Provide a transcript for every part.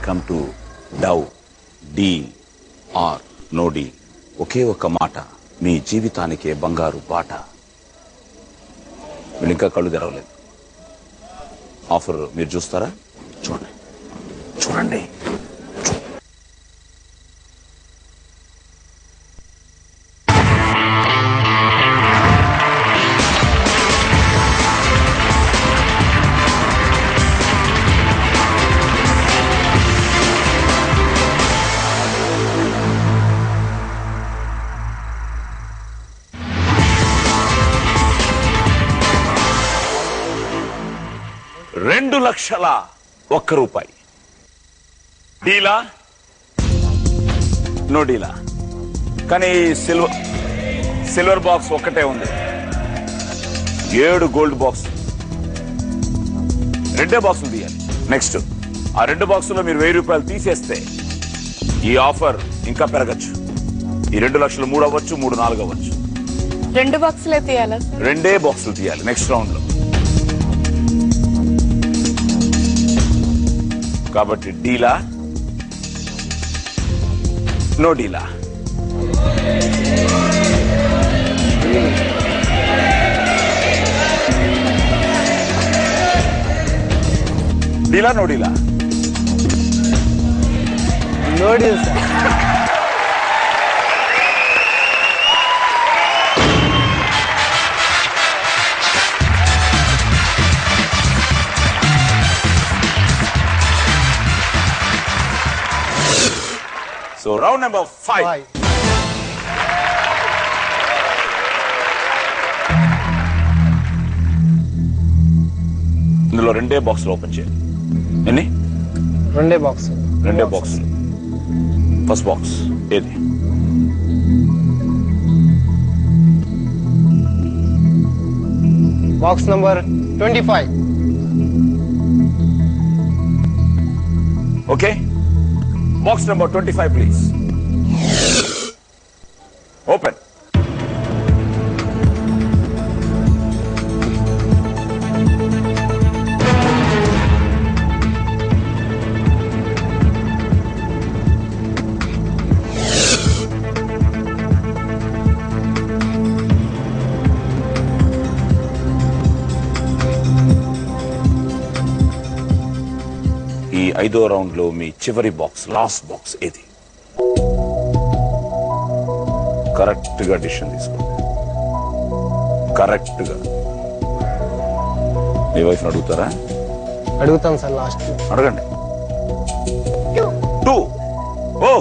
Welcome to Dove deal or no deal. ఒకే ఒక్క మాట మీ జీవితానికే బంగారు బాట. వీళ్ళు ఇంకా కళ్ళు తెరవలేదు. ఆఫర్ మీరు చూస్తారా? చూడండి చూడండి. 2,01,000 రూపాయి. డీలా నో డీలా? కానీ సిల్వర్ బాక్స్ ఒక్కటే ఉంది. 7 గోల్డ్ బాక్స్, 2 బాక్సులు తీయాలి. నెక్స్ట్ ఆ 2 బాక్సుల్లో మీరు 1000 రూపాయలు తీసేస్తే ఈ ఆఫర్ ఇంకా పెరగచ్చు. ఈ 2 లక్షలు 3 అవ్వచ్చు, 3 4 అవ్వచ్చు. 2 బాక్సులే తీయాలా? 2 బాక్సులు తీయాలి నెక్స్ట్ రౌండ్ లో. కాబట్టి డీలా నో డీలా? డీలా నో డీలా? No deal sir. So round number 5. ఇందులో 2 బాక్సులు ఓపెన్ చేయాలి. ఎన్ని? 2 బాక్స్. 2 బాక్సులు. ఫస్ట్ బాక్స్ ఏది? Box number 25. Okay, box number 25 please. Open. ఈ 5వ రౌండ్ లో మీ చివరి బాక్స్, లాస్ట్ బాక్స్ ఏది? కరెక్ట్ గా డిసిషన్ తీసుకోండి. కరెక్ట్ గా. మీ వైఫ్ అడుగుతారా? అడుగుతాం సార్. లాస్ట్ అడగండి. 2. ఓ,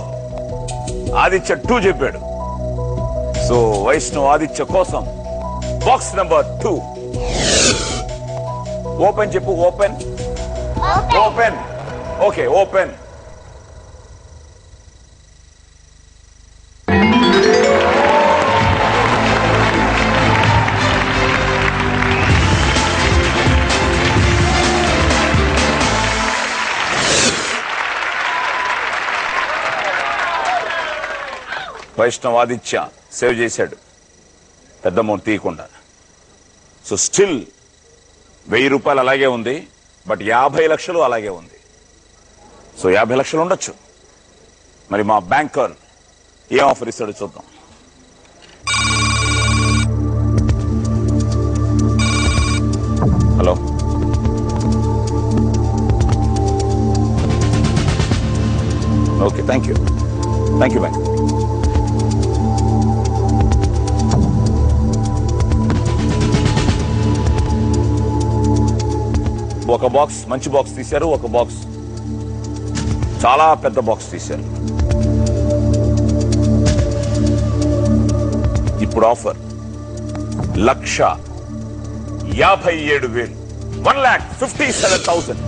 ఆదిత్య 2 చెప్పాడు. సో వైష్ణవ్ ఆదిత్య కోసం బాక్స్ నంబర్ 2 ఓపెన్ చెప్పు. Open. Open. Okay, open. Vaishnav Aditya save చేశాడు పెద్ద అమౌంట్ తీయకుండా. సో స్టిల్ 1000 రూపాయలు అలాగే ఉంది, బట్ 50 లక్షలు అలాగే ఉంది. సో 50 లక్షలు ఉండొచ్చు. మరి మా బ్యాంకర్ ఏ ఆఫర్ ఇస్తాడో చూద్దాం. Hello, okay, thank you bank. ఒక బాక్స్ మంచి బాక్స్ తీశారు, ఒక బాక్స్ చాలా పెద్ద బాక్స్ తీశారు. ఇప్పుడు ఆఫర్ 1,57,000. 1,57,000.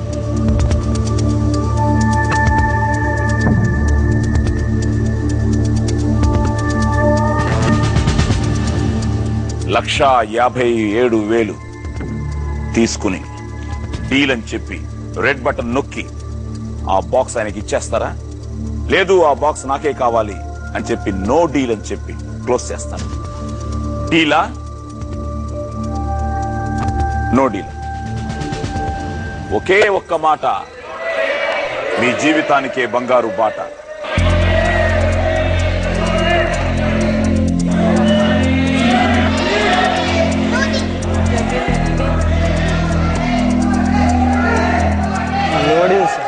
$1,57,000 తీసుకుని డీల్ అని చెప్పి రెడ్ బటన్ నొక్కి ఆ బాక్స్ ఆయనకి ఇచ్చేస్తారా? లేదు, ఆ బాక్స్ నాకే కావాలి అని చెప్పి నో డీల్ అని చెప్పి క్లోజ్ చేస్తారు. డీలా నో డీల్? ఒకే ఒక్క మాట మీ జీవితానికే బంగారు బాట. Loading sir.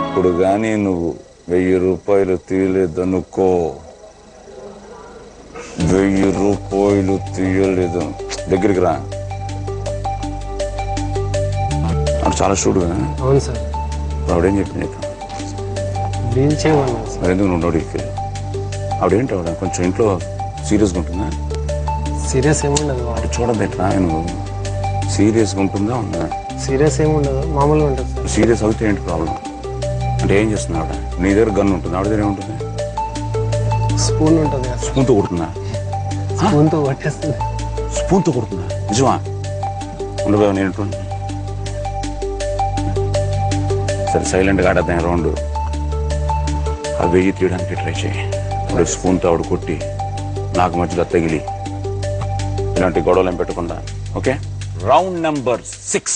ఇప్పుడు గానీ నువ్వు 1000 రూపాయలు తీయలేదనుకో, 1000 రూపాయలు తీయలేదు, దగ్గరికి రా. అటు చాలా చూడు. అవును సార్. ఆవిడేం చెప్పింది నీకు? డీల్ చేయమన్నాను సార్. మరి ఎందుకు నువ్వు నోడికి? ఆవిడేంటి ఆవిడ కొంచెం ఇంట్లో సీరియస్గా ఉంటుందా? సీరియస్ ఏముండదు. అటు చూడబెట్టరా, నువ్వు సీరియస్గా ఉంటుందా ఉందా? సీరియస్ ఏముండదు, మామూలుగా ఉంటుంది సార్. సీరియస్ అవుతే ఏంటి ప్రాబ్లం? అంటే ఏం చేస్తున్నా ఆవిడ? నీ దగ్గర గన్ ఉంటుంది, ఆవిడ దగ్గర ఏముంటుంది? స్పూన్ ఉంటుంది కదా. స్పూన్తో కొడుతుందా? స్పూన్తో కొట్టేస్తుంది. స్పూన్తో కొడుతుందా? నిజమా? ఉండబోయా నేను సరే సైలెంట్గా ఆడద్దాం రౌండ్. ఆ 1000 తీయడానికి ట్రై చేయి. అప్పుడు స్పూన్తో ఆవిడ కొట్టి నాకు మధ్యలో తగిలి ఇలాంటి గొడవలు ఏం పెట్టకుండా. Okay, round number 6.